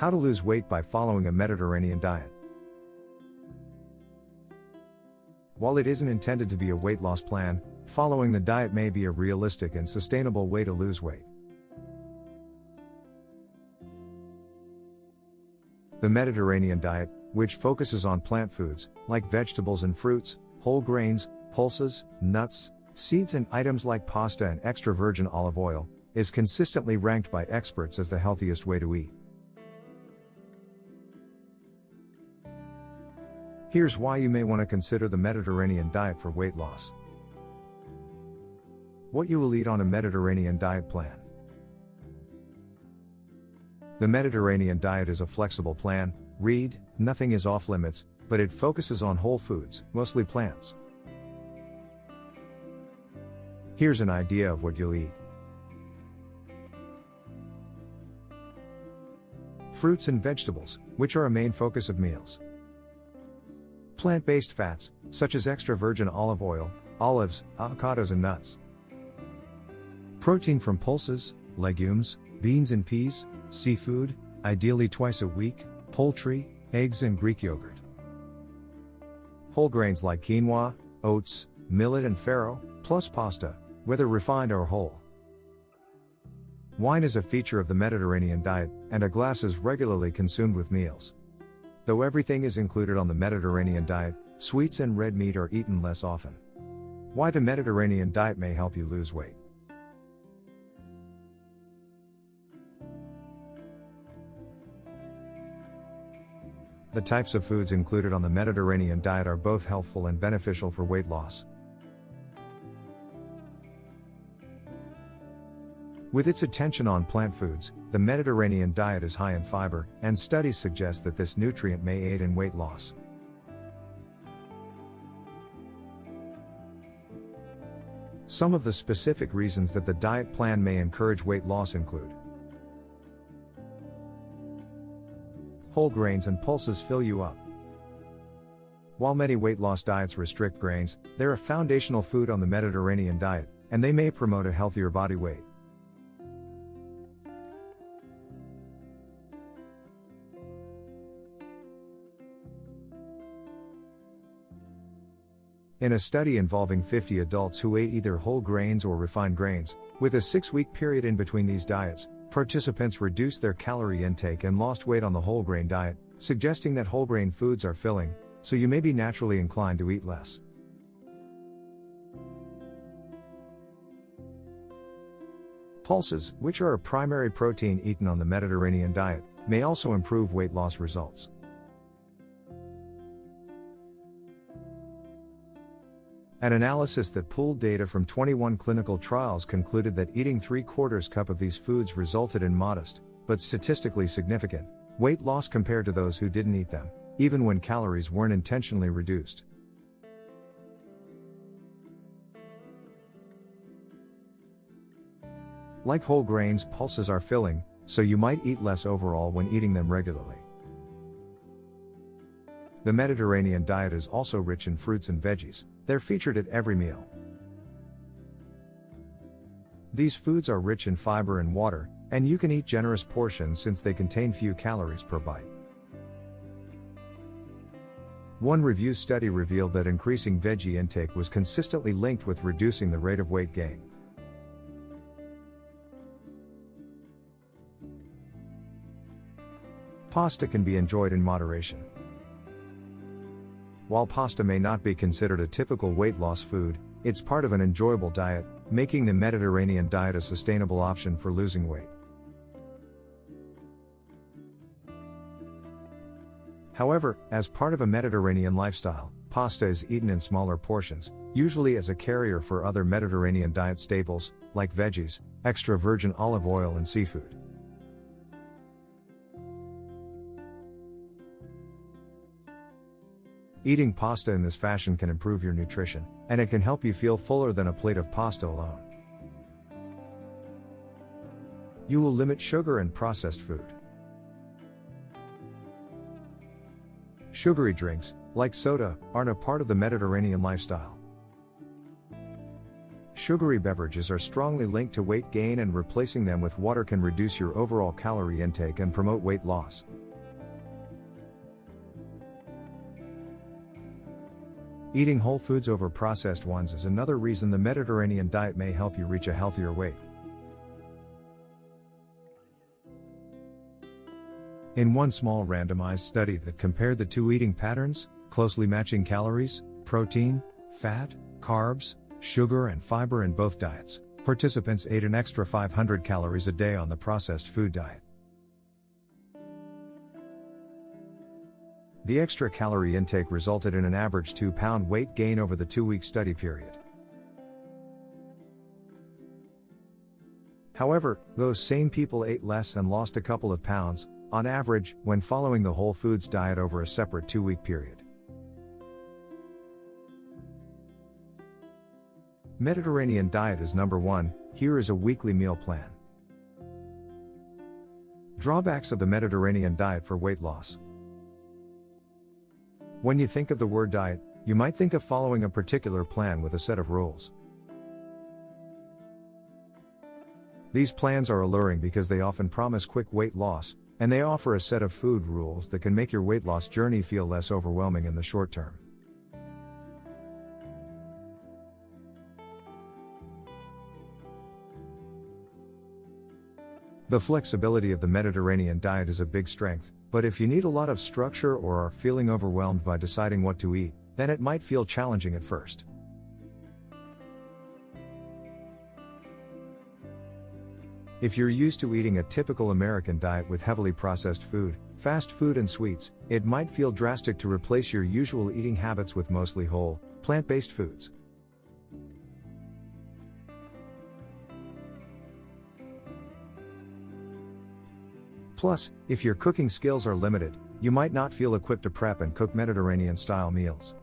How to lose weight by following a Mediterranean diet. While it isn't intended to be a weight loss plan, following the diet may be a realistic and sustainable way to lose weight. The Mediterranean diet, which focuses on plant foods, like vegetables and fruits, whole grains, pulses, nuts, seeds and items like pasta and extra virgin olive oil, is consistently ranked by experts as the healthiest way to eat. Here's why you may want to consider the Mediterranean diet for weight loss. What you will eat on a Mediterranean diet plan. The Mediterranean diet is a flexible plan. Read, nothing is off limits, but it focuses on whole foods, mostly plants. Here's an idea of what you'll eat. Fruits and vegetables, which are a main focus of meals. Plant-based fats, such as extra virgin olive oil, olives, avocados and nuts. Protein from pulses, legumes, beans and peas, seafood, ideally twice a week, poultry, eggs and Greek yogurt. Whole grains like quinoa, oats, millet and farro, plus pasta, whether refined or whole. Wine is a feature of the Mediterranean diet, and a glass is regularly consumed with meals. Though everything is included on the Mediterranean diet, sweets and red meat are eaten less often. Why the Mediterranean diet may help you lose weight. The types of foods included on the Mediterranean diet are both helpful and beneficial for weight loss. With its attention on plant foods, the Mediterranean diet is high in fiber, and studies suggest that this nutrient may aid in weight loss. Some of the specific reasons that the diet plan may encourage weight loss include: whole grains and pulses fill you up. While many weight loss diets restrict grains, they're a foundational food on the Mediterranean diet, and they may promote a healthier body weight. In a study involving 50 adults who ate either whole grains or refined grains, with a 6-week period in between these diets, participants reduced their calorie intake and lost weight on the whole grain diet, suggesting that whole grain foods are filling, so you may be naturally inclined to eat less. Pulses, which are a primary protein eaten on the Mediterranean diet, may also improve weight loss results. An analysis that pooled data from 21 clinical trials concluded that eating 3/4 cup of these foods resulted in modest, but statistically significant, weight loss compared to those who didn't eat them, even when calories weren't intentionally reduced. Like whole grains, pulses are filling, so you might eat less overall when eating them regularly. The Mediterranean diet is also rich in fruits and veggies. They're featured at every meal. These foods are rich in fiber and water, and you can eat generous portions since they contain few calories per bite. One review study revealed that increasing veggie intake was consistently linked with reducing the rate of weight gain. Pasta can be enjoyed in moderation. While pasta may not be considered a typical weight loss food, it's part of an enjoyable diet, making the Mediterranean diet a sustainable option for losing weight. However, as part of a Mediterranean lifestyle, pasta is eaten in smaller portions, usually as a carrier for other Mediterranean diet staples, like veggies, extra virgin olive oil and seafood. Eating pasta in this fashion can improve your nutrition, and it can help you feel fuller than a plate of pasta alone. You will limit sugar and processed food. Sugary drinks, like soda, aren't a part of the Mediterranean lifestyle. Sugary beverages are strongly linked to weight gain, and replacing them with water can reduce your overall calorie intake and promote weight loss. Eating whole foods over processed ones is another reason the Mediterranean diet may help you reach a healthier weight. In one small randomized study that compared the two eating patterns, closely matching calories, protein, fat, carbs, sugar and fiber in both diets, participants ate an extra 500 calories a day on the processed food diet. The extra calorie intake resulted in an average 2-pound weight gain over the 2-week study period. However, those same people ate less and lost a couple of pounds, on average, when following the whole foods diet over a separate 2-week period. Mediterranean diet is number 1. Here is a weekly meal plan. Drawbacks of the Mediterranean diet for weight loss. When you think of the word diet, you might think of following a particular plan with a set of rules. These plans are alluring because they often promise quick weight loss, and they offer a set of food rules that can make your weight loss journey feel less overwhelming in the short term. The flexibility of the Mediterranean diet is a big strength, but if you need a lot of structure or are feeling overwhelmed by deciding what to eat, then it might feel challenging at first. If you're used to eating a typical American diet with heavily processed food, fast food and sweets, it might feel drastic to replace your usual eating habits with mostly whole, plant-based foods. Plus, if your cooking skills are limited, you might not feel equipped to prep and cook Mediterranean-style meals.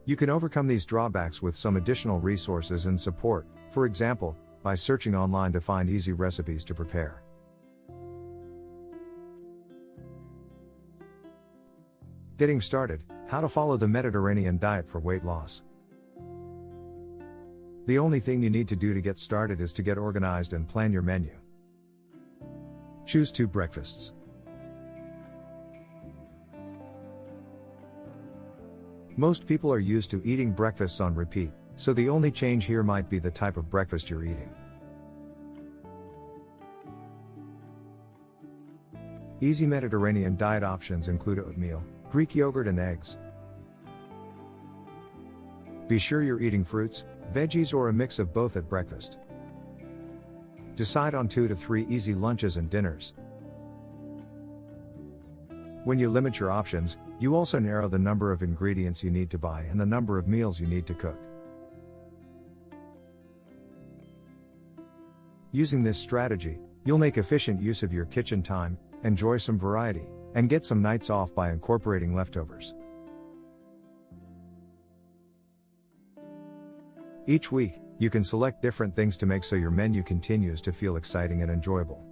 You can overcome these drawbacks with some additional resources and support, for example, by searching online to find easy recipes to prepare. Getting started, how to follow the Mediterranean diet for weight loss. The only thing you need to do to get started is to get organized and plan your menu. Choose 2 breakfasts. Most people are used to eating breakfasts on repeat, so the only change here might be the type of breakfast you're eating. Easy Mediterranean diet options include oatmeal, Greek yogurt and eggs. Be sure you're eating fruits, veggies or a mix of both at breakfast. Decide on 2 to 3 easy lunches and dinners. When you limit your options, you also narrow the number of ingredients you need to buy and the number of meals you need to cook. Using this strategy, you'll make efficient use of your kitchen time, enjoy some variety, and get some nights off by incorporating leftovers. Each week, you can select different things to make so your menu continues to feel exciting and enjoyable.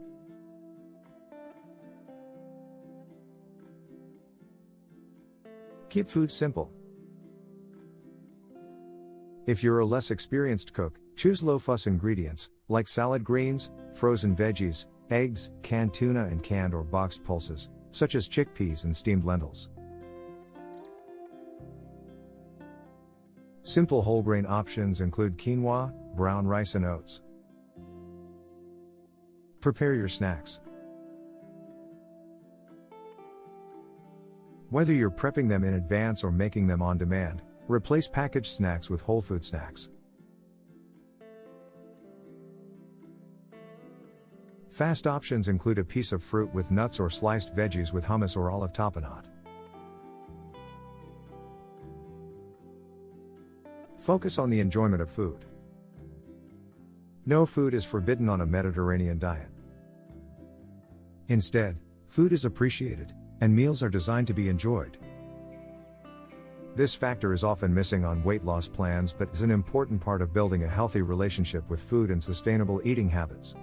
Keep food simple. If you're a less experienced cook, choose low-fuss ingredients, like salad greens, frozen veggies, eggs, canned tuna and canned or boxed pulses, such as chickpeas and steamed lentils. Simple whole grain options include quinoa, brown rice and oats. Prepare your snacks. Whether you're prepping them in advance or making them on demand, replace packaged snacks with whole food snacks. Fast options include a piece of fruit with nuts or sliced veggies with hummus or olive tapenade. Focus on the enjoyment of food. No food is forbidden on a Mediterranean diet. Instead, food is appreciated, and meals are designed to be enjoyed. This factor is often missing on weight loss plans but is an important part of building a healthy relationship with food and sustainable eating habits.